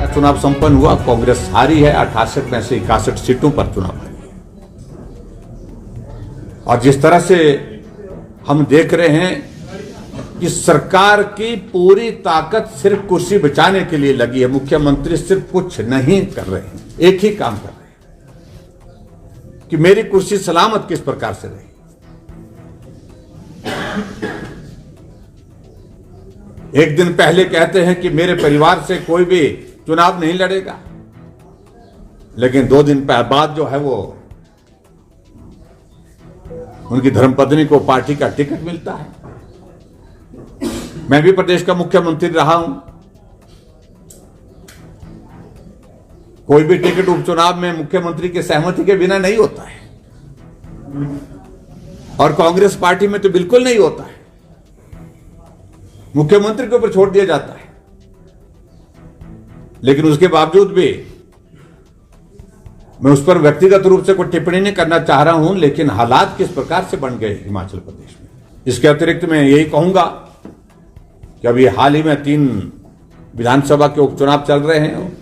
चुनाव संपन्न हुआ, कांग्रेस हारी है, 68 में से 61 सीटों पर चुनाव है। और जिस तरह से हम देख रहे हैं कि सरकार की पूरी ताकत सिर्फ कुर्सी बचाने के लिए लगी है, मुख्यमंत्री सिर्फ कुछ नहीं कर रहे हैं, एक ही काम कर रहे हैं कि मेरी कुर्सी सलामत किस प्रकार से रहे। एक दिन पहले कहते हैं कि मेरे परिवार से कोई भी चुनाव नहीं लड़ेगा, लेकिन 2 दिन बाद जो है वो उनकी धर्मपत्नी को पार्टी का टिकट मिलता है। मैं भी प्रदेश का मुख्यमंत्री रहा हूं, कोई भी टिकट उपचुनाव में मुख्यमंत्री की सहमति के बिना नहीं होता है, और कांग्रेस पार्टी में तो बिल्कुल नहीं होता है, मुख्यमंत्री के ऊपर छोड़ दिया जाता है। लेकिन उसके बावजूद भी मैं उस पर व्यक्तिगत रूप से कोई टिप्पणी नहीं करना चाह रहा हूं, लेकिन हालात किस प्रकार से बन गए हिमाचल प्रदेश में। इसके अतिरिक्त मैं यही कहूंगा कि अभी हाल ही में 3 विधानसभा के उपचुनाव चल रहे हैं,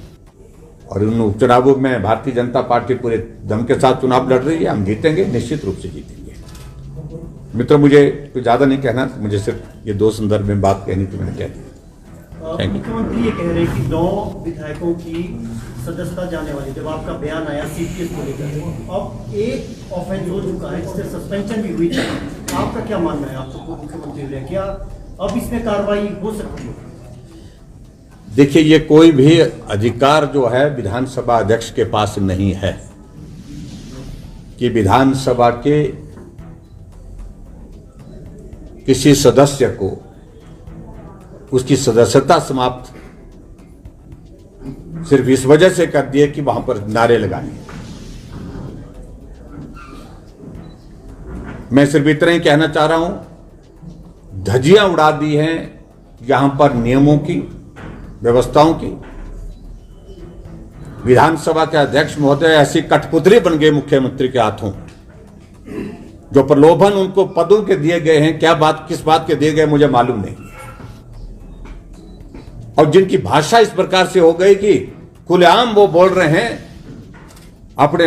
और उन उपचुनावों में भारतीय जनता पार्टी पूरे दम के साथ चुनाव लड़ रही है। हम जीतेंगे, निश्चित रूप से जीतेंगे। मित्र, मुझे कुछ ज्यादा नहीं कहना, मुझे सिर्फ ये 2 संदर्भ में बात कहनी थी, मैंने कह दी। मुख्यमंत्री ये कह रहे हैं कि 9 विधायकों की सदस्यता जाने वाली, जब आपका बयान आया सीपीएस को लेकर, अब एक ऑफेंस हो चुका है जिससे सस्पेंशन भी हुई थी। आपका क्या मानना है? आप तो मुख्यमंत्री रहे, क्या अब इसमें कार्रवाई हो सकती है? देखिए, ये कोई भी अधिकार जो है विधानसभा अध्यक्ष के पास नहीं है कि विधानसभा के किसी सदस्य को उसकी सदस्यता समाप्त सिर्फ इस वजह से कर दिए कि वहां पर नारे लगाए। मैं सिर्फ इतना ही कहना चाह रहा हूं, धज्जियां उड़ा दी हैं यहां पर नियमों की, व्यवस्थाओं की। विधानसभा के अध्यक्ष महोदय ऐसी कठपुतली बन गए मुख्यमंत्री के हाथों, जो प्रलोभन उनको पदों के दिए गए हैं, क्या बात किस बात के दिए गए मुझे मालूम नहीं, और जिनकी भाषा इस प्रकार से हो गई कि खुलेआम वो बोल रहे हैं अपने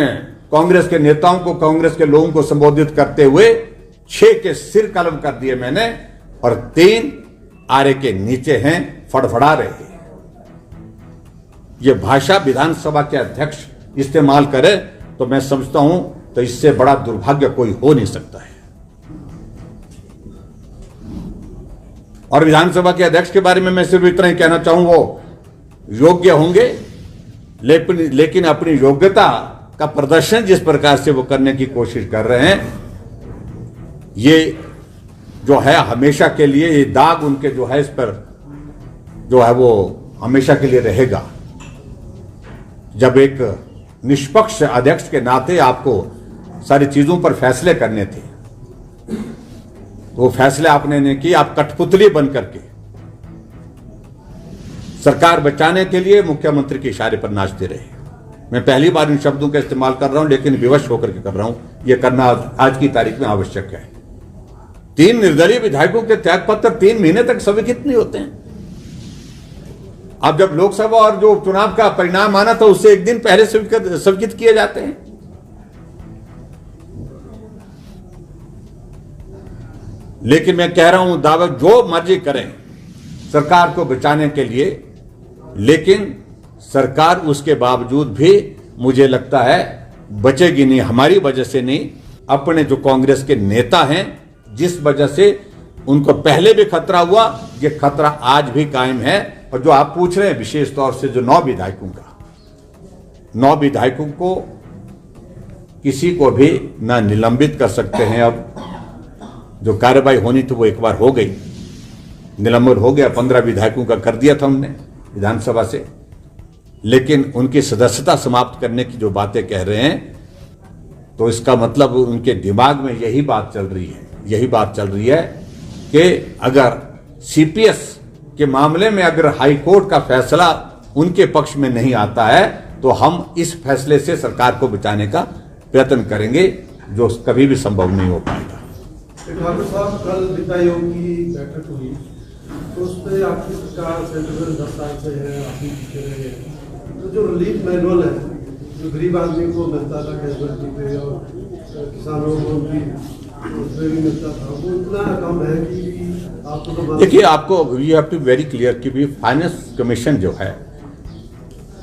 कांग्रेस के नेताओं को, कांग्रेस के लोगों को संबोधित करते हुए 6 के सिर कलम कर दिए मैंने, और 3 आरे के नीचे हैं, फड़फड़ा रहे हैं। ये भाषा विधानसभा के अध्यक्ष इस्तेमाल करे तो मैं समझता हूं तो इससे बड़ा दुर्भाग्य कोई हो नहीं सकता है। और विधानसभा के अध्यक्ष के बारे में मैं सिर्फ इतना ही कहना चाहूंगा, वो योग्य होंगे, लेकिन अपनी योग्यता का प्रदर्शन जिस प्रकार से वो करने की कोशिश कर रहे हैं, ये जो है हमेशा के लिए, ये दाग उनके जो है इस पर जो है वो हमेशा के लिए रहेगा। जब एक निष्पक्ष अध्यक्ष के नाते आपको सारी चीजों पर फैसले करने थे, वो फैसले आपने नहीं किए, आप कठपुतली बन करके सरकार बचाने के लिए मुख्यमंत्री के इशारे पर नाचते रहे। मैं पहली बार इन शब्दों का इस्तेमाल कर रहा हूं, लेकिन विवश होकर के कर रहा हूं, यह करना आज की तारीख में आवश्यक है। 3 निर्दलीय विधायकों के त्यागपत्र 3 महीने तक स्वीकृत नहीं होते हैं। अब जब लोकसभा और जो चुनाव का परिणाम आना था उससे 1 दिन पहले स्वीकृत किए जाते हैं। लेकिन मैं कह रहा हूं, दावा जो मर्जी करें सरकार को बचाने के लिए, लेकिन सरकार उसके बावजूद भी मुझे लगता है बचेगी नहीं, हमारी वजह से नहीं, अपने जो कांग्रेस के नेता हैं जिस वजह से उनको पहले भी खतरा हुआ, ये खतरा आज भी कायम है। और जो आप पूछ रहे हैं विशेष तौर से जो 9 विधायकों का, 9 विधायकों को किसी को भी ना निलंबित कर सकते हैं। अब जो कार्रवाई होनी थी वो एक बार हो गई, निलंबन हो गया, 15 विधायकों का कर दिया था हमने विधानसभा से, लेकिन उनकी सदस्यता समाप्त करने की जो बातें कह रहे हैं, तो इसका मतलब उनके दिमाग में यही बात चल रही है कि अगर सीपीएस के मामले में अगर हाई कोर्ट का फैसला उनके पक्ष में नहीं आता है तो हम इस फैसले से सरकार को बचाने का प्रयत्न करेंगे, जो कभी भी संभव नहीं हो पाएगा। ठाकुर साहब, कल वित्त आयोग की बैठक हुई तो उस पर आपकी सरकार सेंट्रल 10 साल से है, आपकी पीछे रही है, तो जो रिलीफ मैनुअल है, जो गरीब आदमी को मिलता था कैजुअलिटी पे और किसानों को भी उसमें भी मिलता था, वो इतना कम है कि आपको तो देखिए, आपको you have to very clear कि भी फाइनेंस कमीशन जो है,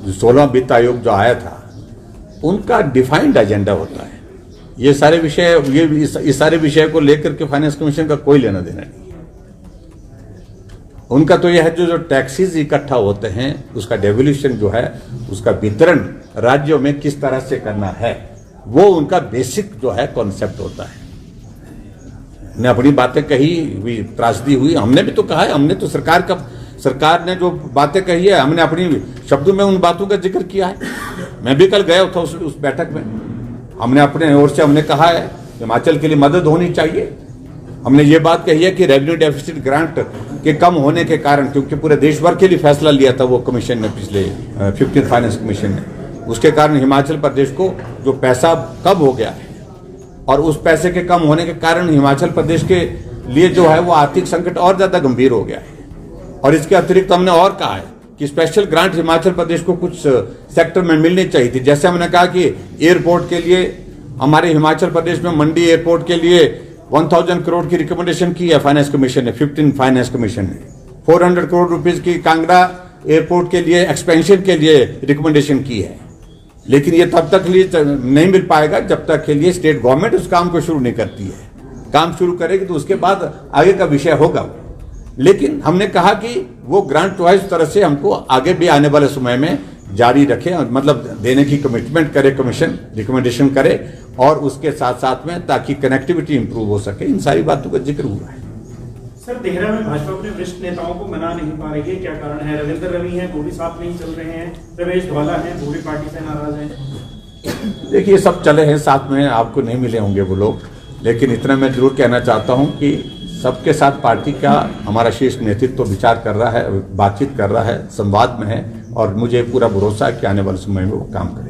जो 16वां वित्त आयोग जो आया था, उनका डिफाइंड एजेंडा होता है। ये सारे विषय, इस सारे विषय को लेकर के फाइनेंस कमीशन का कोई लेना देना नहीं है। उनका तो यह है जो टैक्सेस इकट्ठा होते हैं, उसका डेवल्यूशन जो है, उसका वितरण राज्यों में किस तरह से करना है, वो उनका बेसिक जो है कॉन्सेप्ट होता है। ने अपनी बातें कही, त्रासदी हुई, हमने भी तो कहा है, हमने तो सरकार ने जो बातें कही है, हमने अपनी शब्दों में उन बातों का जिक्र किया है। मैं भी कल गया था उस बैठक में। हमने अपने ओर से हमने कहा है हिमाचल के लिए मदद होनी चाहिए। हमने ये बात कही है कि रेवेन्यू डेफिसिट ग्रांट के कम होने के कारण, क्योंकि पूरे देश भर के लिए फैसला लिया था वो कमीशन ने, पिछले 15th फाइनेंस कमीशन ने, उसके कारण हिमाचल प्रदेश को जो पैसा कम हो गया है, और उस पैसे के कम होने के कारण हिमाचल प्रदेश के लिए जो है वो आर्थिक संकट और ज्यादा गंभीर हो गया है। और इसके अतिरिक्त हमने और कहा है कि स्पेशल ग्रांट हिमाचल प्रदेश को कुछ सेक्टर में मिलनी चाहिए थी। जैसे हमने कहा कि एयरपोर्ट के लिए हमारे हिमाचल प्रदेश में मंडी एयरपोर्ट के लिए 1000 करोड़ की रिकमेंडेशन की है फाइनेंस कमीशन ने, 15 फाइनेंस कमीशन ने 400 करोड़ रुपीस की कांगड़ा एयरपोर्ट के लिए एक्सपेंशन के लिए रिकमेंडेशन की है। लेकिन ये तब तक लिए नहीं मिल पाएगा जब तक के लिए स्टेट गवर्नमेंट उस काम को शुरू नहीं करती है। काम शुरू करेगी तो उसके बाद आगे का विषय होगा। लेकिन हमने कहा कि वो ग्रांट जो है इस तरह से हमको आगे भी आने वाले समय में जारी रखे, मतलब देने की कमिटमेंट करे कमीशन, रिकमेंडेशन करे, और उसके साथ साथ में ताकि कनेक्टिविटी इंप्रूव हो सके। इन सारी बातों का जिक्र हुआ है। सर, देहरा में भाजपा अपने वरिष्ठ नेताओं को मना नहीं पा रही है, क्या कारण है? रविंद्र रवि हैं, वो भी साथ नहीं चल रहे हैं, रमेश धवाला हैं, वो भी पार्टी से नाराज हैं। देखिए, सब चले हैं साथ में, आपको नहीं मिले होंगे वो लोग, लेकिन इतना मैं जरूर कहना चाहता हूं कि सबके साथ पार्टी का हमारा शीर्ष नेतृत्व विचार कर रहा है, बातचीत कर रहा है, संवाद में है, और मुझे पूरा भरोसा है कि आने वाले समय में वो काम करें।